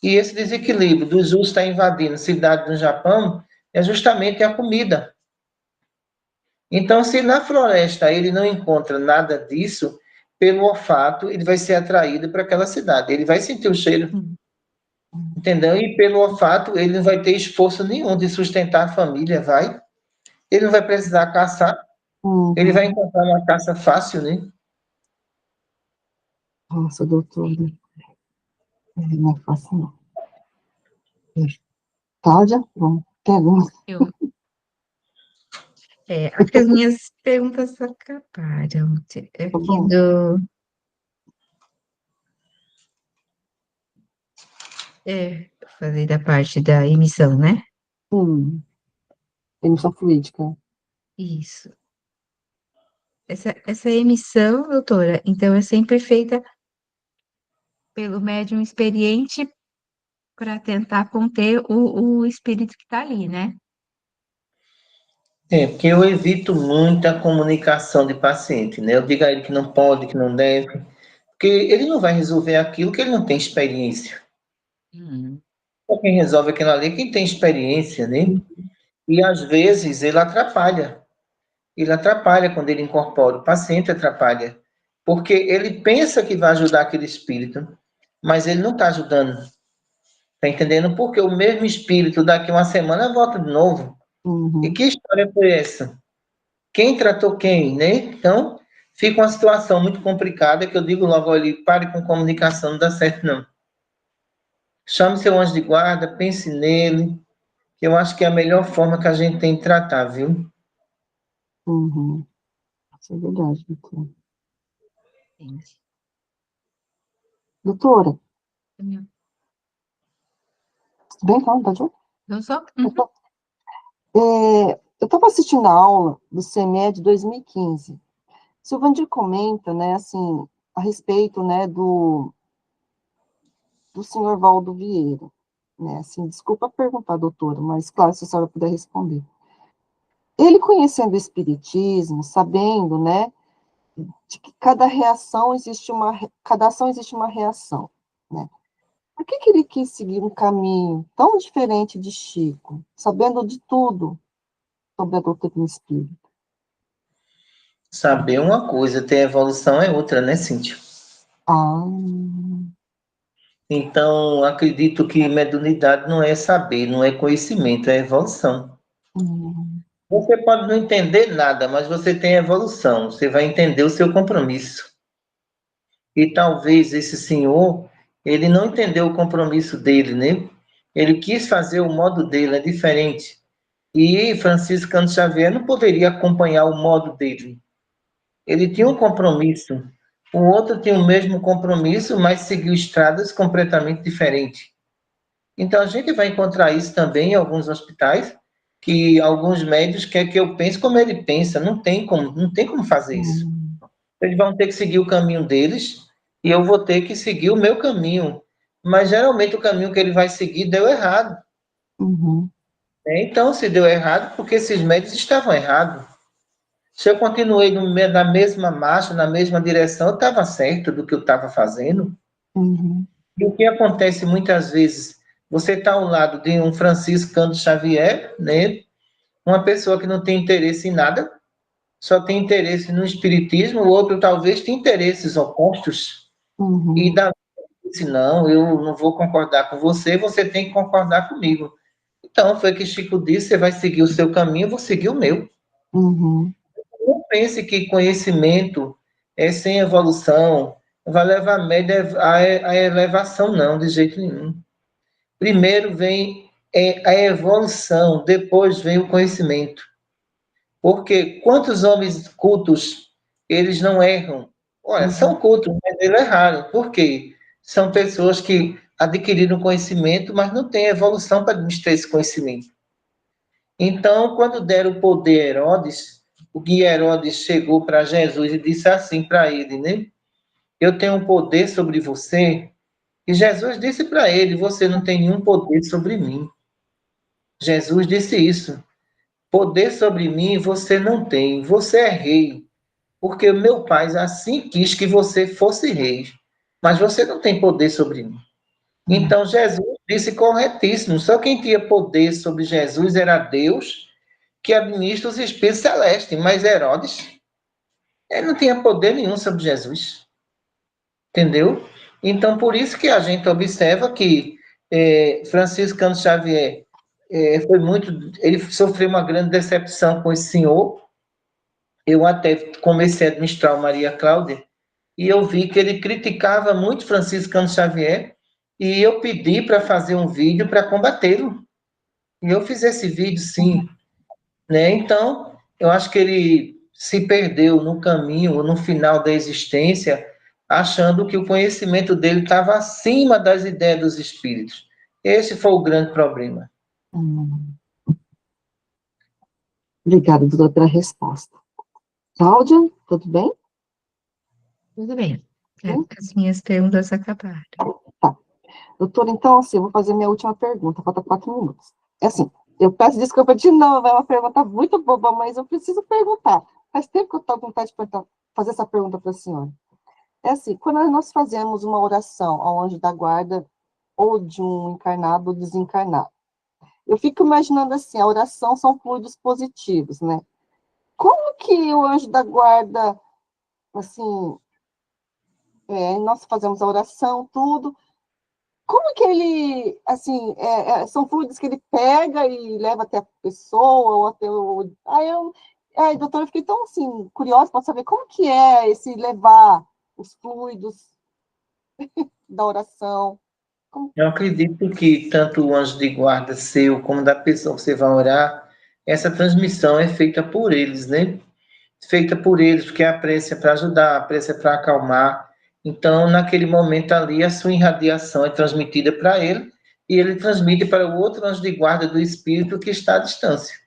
E esse desequilíbrio dos ursos estar invadindo cidades no Japão é justamente a comida. Então, se na floresta ele não encontra nada disso, pelo olfato, ele vai ser atraído para aquela cidade. Ele vai sentir o cheiro, Sim. entendeu? E pelo olfato, ele não vai ter esforço nenhum de sustentar a família, vai. Ele não vai precisar caçar, ele Uhum. vai encontrar uma caça fácil, né? Nossa, doutora, não é fácil, não. Cláudia, bom, tem alguma? Eu, acho que as minhas perguntas acabaram. Tá Aqui bom. falei da parte da emissão, né? Emissão fluídica. Isso. Essa emissão, doutora, então é sempre feita pelo médium experiente para tentar conter o espírito que está ali, né? É, porque eu evito muita comunicação de paciente, né? Eu digo a ele que não pode, que não deve, porque ele não vai resolver aquilo que ele não tem experiência. Hum. Só quem resolve aquilo ali é quem tem experiência, né? E às vezes ele atrapalha. Ele atrapalha quando ele incorpora, o paciente atrapalha. Porque ele pensa que vai ajudar aquele espírito, mas ele não está ajudando. Está entendendo? Porque o mesmo espírito daqui a uma semana volta de novo. E Uhum. que história foi essa? Quem tratou quem, né? Então, fica uma situação muito complicada que eu digo logo ali, pare com comunicação, não dá certo não. Chame seu anjo de guarda, pense nele, que eu acho que é a melhor forma que a gente tem de tratar, viu? Uhum. Isso é verdade, doutora. Entendi. Doutora, tudo bem? Calma, pode ir? Não só? Uhum. Eu estava assistindo a aula do CME de 2015. Silvandir comenta, né, assim, a respeito, né, do senhor Valdo Vieira, né, assim, desculpa perguntar, doutora, mas, claro, se a senhora puder responder. Ele conhecendo o espiritismo, sabendo, né, de que cada ação existe uma reação, né? Por que ele quis seguir um caminho tão diferente de Chico, sabendo de tudo sobre a doutrina espírita? Saber uma coisa, ter evolução é outra, né, Cíntia? Ah, Então, acredito que mediunidade não é saber, não é conhecimento, é evolução. hum, Você pode não entender nada, mas você tem evolução, você vai entender o seu compromisso. E talvez esse senhor, ele não entendeu o compromisso dele, né? Ele quis fazer o modo dele, é diferente. E Francisco Cândido Xavier não poderia acompanhar o modo dele. Ele tinha um compromisso. O outro tinha o mesmo compromisso, mas seguiu estradas completamente diferentes. Então a gente vai encontrar isso também em alguns hospitais, que alguns médicos querem que eu pense como ele pensa. Não tem como fazer isso. hum, Eles vão ter que seguir o caminho deles e eu vou ter que seguir o meu caminho. mas geralmente o caminho que ele vai seguir deu errado. Uhum. Então, se deu errado, porque esses médios estavam errados. Se eu continuei na mesma marcha, na mesma direção, eu estava certo do que eu estava fazendo. Uhum. E o que acontece muitas vezes, você está ao lado de um Francisco Cândido Xavier, né? Uma pessoa que não tem interesse em nada, só tem interesse no espiritismo, o outro talvez tenha interesses opostos, e Uhum. da disse, não, eu não vou concordar com você, você tem que concordar comigo. Então, foi que Chico disse, você vai seguir o seu caminho, eu vou seguir o meu. Uhum. Não pense que conhecimento é sem evolução, vai levar a média à elevação, não, de jeito nenhum. Primeiro vem a evolução, depois vem o conhecimento. Porque quantos homens cultos, eles não erram? Olha, Uhum. são cultos, mas eles erraram. Por quê? São pessoas que adquiriram conhecimento, mas não têm evolução para administrar esse conhecimento. Então, quando deram o poder a Herodes, o que Herodes chegou para Jesus e disse assim para ele, né? Eu tenho um poder sobre você. E Jesus disse para ele, você não tem nenhum poder sobre mim. Jesus disse isso. Poder sobre mim você não tem. Você é rei. Porque meu pai assim quis que você fosse rei. Mas você não tem poder sobre mim. Então Jesus disse corretíssimo. Só quem tinha poder sobre Jesus era Deus, que administra os espíritos celestes. Mas Herodes, ele não tinha poder nenhum sobre Jesus. Entendeu? Então, por isso que a gente observa que Francisco Cândido Xavier foi muito. Ele sofreu uma grande decepção com esse senhor. Eu até comecei a administrar o Maria Cláudia e eu vi que ele criticava muito Francisco Cândido Xavier e eu pedi para fazer um vídeo para combatê-lo. E eu fiz esse vídeo, sim. Né? Então, eu acho que ele se perdeu no caminho, no final da existência, achando que o conhecimento dele estava acima das ideias dos espíritos. Esse foi o grande problema. Uhum. Obrigada, doutora, pela resposta. Cláudia, tudo bem? Tudo bem. Sim? As minhas perguntas acabaram. Tá. Doutora, então, assim, eu vou fazer minha última pergunta, falta 4 minutos. É assim, eu peço desculpa de novo, é uma pergunta muito boba, mas eu preciso perguntar. Faz tempo que eu estou com vontade de fazer essa pergunta para a senhora. É assim, quando nós fazemos uma oração ao anjo da guarda, ou de um encarnado ou desencarnado, eu fico imaginando assim, a oração são fluidos positivos, né? Como que o anjo da guarda, assim, nós fazemos a oração, tudo, como que ele, assim, são fluidos que ele pega e leva até a pessoa, ou até o... Doutora, eu fiquei tão, assim, curiosa para saber como que é esse levar os fluidos da oração. Como... Eu acredito que tanto o anjo de guarda seu como da pessoa que você vai orar, essa transmissão é feita por eles, né? Feita por eles, porque a prece é para ajudar, a prece é para acalmar. Então, naquele momento ali, a sua irradiação é transmitida para ele e ele transmite para o outro anjo de guarda do espírito que está à distância.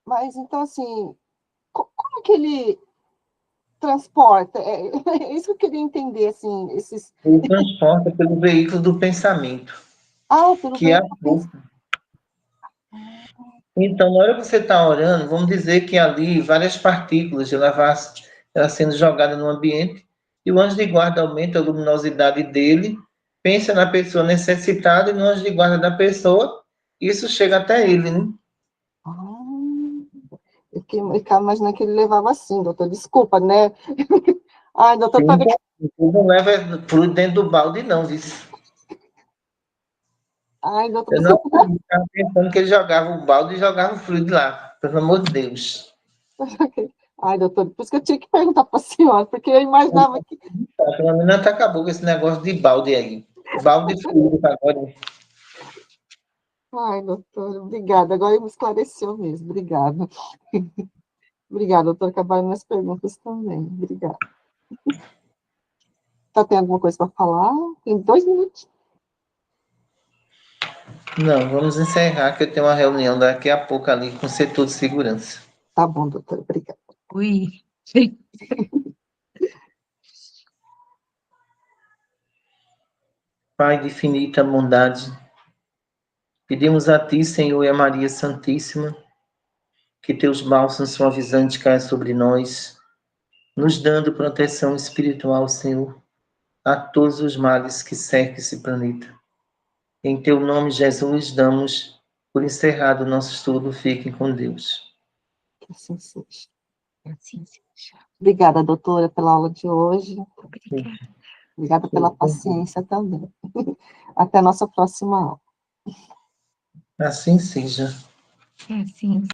Mas, então, assim, como que ele transporta? É isso que eu queria entender, assim, esses... Ele transporta pelo veículo do pensamento, Pelo que é a veículo força. Então, na hora que você está orando, vamos dizer que ali várias partículas ela sendo jogada no ambiente, e o anjo de guarda aumenta a luminosidade dele, pensa na pessoa necessitada e no anjo de guarda da pessoa, isso chega até ele, né? Eu ficava imaginando que ele levava assim, doutor, desculpa, né? Ai, doutor, Sim, não leva fluido dentro do balde, não, viu? ai, doutor, Eu não desculpa. estava pensando que ele jogava o balde e jogava o fluido lá, pelo amor de Deus. Ai, doutor, por isso que eu tinha que perguntar para a senhora, porque eu imaginava que... Pelo menos acabou com esse negócio de balde aí. Balde de fluido agora. Ai, doutor, obrigada. Agora me esclareceu mesmo. Obrigada. Obrigada, doutor. Acabaram minhas perguntas também. Obrigada. Tá tem alguma coisa para falar? Tem 2 minutos. Não, vamos encerrar, que eu tenho uma reunião daqui a pouco ali com o setor de segurança. Tá bom, doutor. Obrigada. Ui. Pai de infinita bondade, pedimos a Ti, Senhor, e a Maria Santíssima, que Teus bálsamos suavizantes caia sobre nós, nos dando proteção espiritual, Senhor, a todos os males que cercam esse planeta. Em Teu nome, Jesus, damos por encerrado o nosso estudo. Fiquem com Deus. Que assim seja. Assim seja. Obrigada, doutora, pela aula de hoje. Obrigada. Obrigada pela paciência também. Até a nossa próxima aula. Assim seja. É assim.